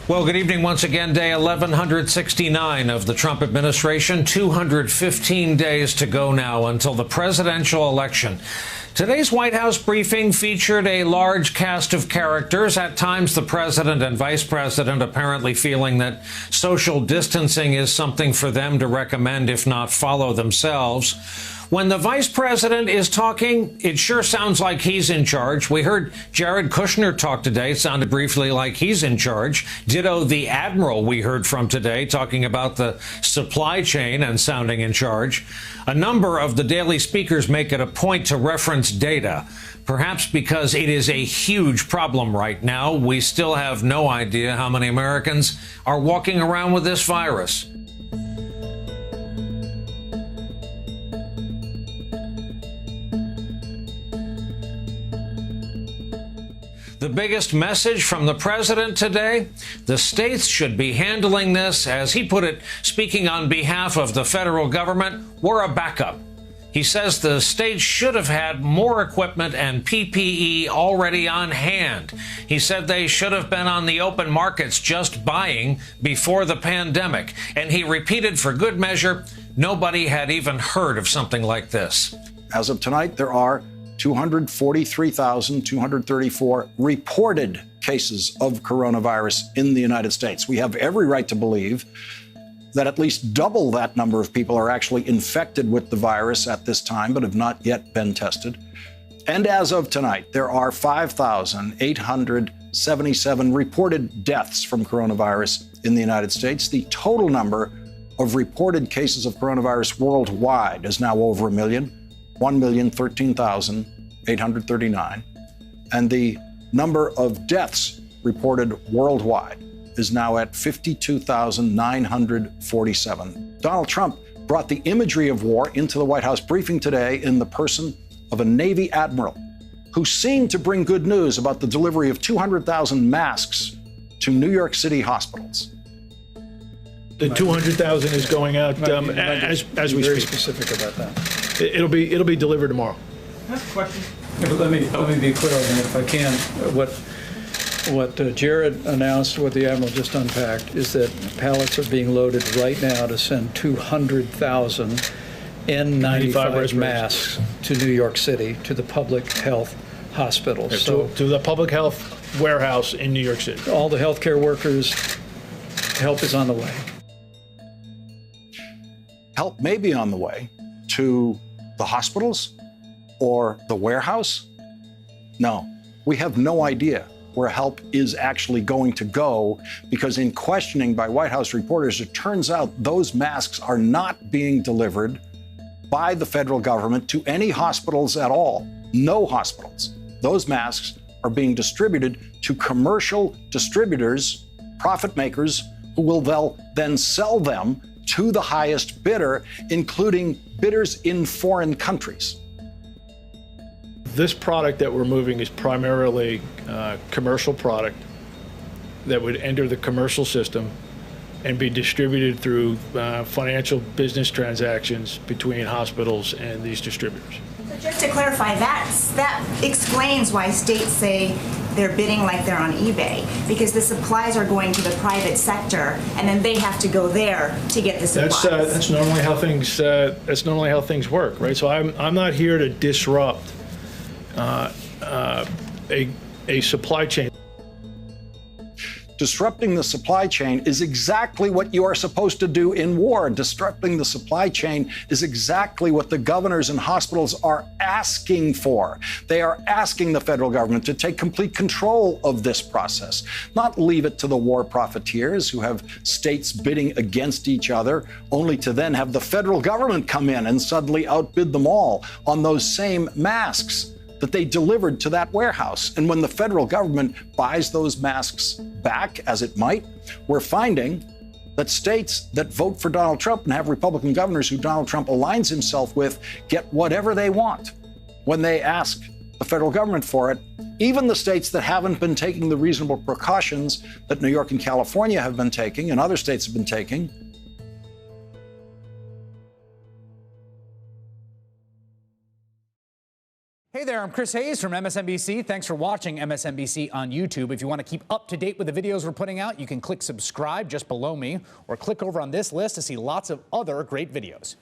Well, good evening once again. Day 1169 of the Trump administration. 215 days to go now until the presidential election. Today's White House briefing featured a large cast of characters. At times, the president and vice president apparently feeling that social distancing is something for them to recommend, if not follow themselves. When the vice president is talking, it sure sounds like he's in charge. We heard Jared Kushner talk today. It sounded briefly like he's in charge. Ditto the admiral we heard from today, talking about the supply chain and sounding in charge. A number of the daily speakers make it a point to reference data, perhaps because it is a huge problem right now. We still have no idea how many Americans are walking around with this virus. The biggest message from the president today: the states should be handling this. As he put it, speaking on behalf of the federal government, we're a backup. He says the states should have had more equipment and PPE already on hand. He said they should have been on the open markets just buying before the pandemic. And he repeated for good measure, nobody had even heard of something like this. As of tonight, there are 243,234 reported cases of coronavirus in the United States. We have every right to believe that at least double that number of people are actually infected with the virus at this time, but have not yet been tested. And as of tonight, there are 5,877 reported deaths from coronavirus in the United States. The total number of reported cases of coronavirus worldwide is now over 1 million. 1,013,839. And the number of deaths reported worldwide is now at 52,947. Donald Trump brought the imagery of war into the White House briefing today in the person of a Navy admiral who seemed to bring good news about the delivery of 200,000 masks to New York City hospitals. The 200,000 is going out as we very speak. Specific about that. It'll be delivered tomorrow. Can I ask a question? Yeah, but let me be clear on that if I can. What Jared announced, what the Admiral just unpacked, is that pallets are being loaded right now to send 200,000 N95 masks to New York City, to the public health hospitals. So to the public health warehouse in New York City. All the healthcare workers, help is on the way. Help may be on the way to the hospitals or the warehouse? No, we have no idea where help is actually going to go, because in questioning by White House reporters, it turns out those masks are not being delivered by the federal government to any hospitals at all. No hospitals. Those masks are being distributed to commercial distributors, profit makers, who will then sell them to the highest bidder, including bidders in foreign countries. This product that we're moving is primarily commercial product that would enter the commercial system and be distributed through financial business transactions between hospitals and these distributors. So just to clarify, that explains why states say they're bidding like they're on eBay, because the supplies are going to the private sector, and then they have to go there to get the supplies. That's normally how things. That's normally how things work, right? So I'm not here to disrupt a supply chain. Disrupting the supply chain is exactly what you are supposed to do in war. Disrupting the supply chain is exactly what the governors and hospitals are asking for. They are asking the federal government to take complete control of this process, not leave it to the war profiteers who have states bidding against each other, only to then have the federal government come in and suddenly outbid them all on those same masks that they delivered to that warehouse. And when the federal government buys those masks back, as it might, we're finding that states that vote for Donald Trump and have Republican governors who Donald Trump aligns himself with get whatever they want when they ask the federal government for it. Even the states that haven't been taking the reasonable precautions that New York and California have been taking and other states have been taking, Hey there, I'm Chris Hayes from MSNBC. Thanks for watching MSNBC on YouTube. If you want to keep up to date with the videos we're putting out, you can click subscribe just below me or click over on this list to see lots of other great videos.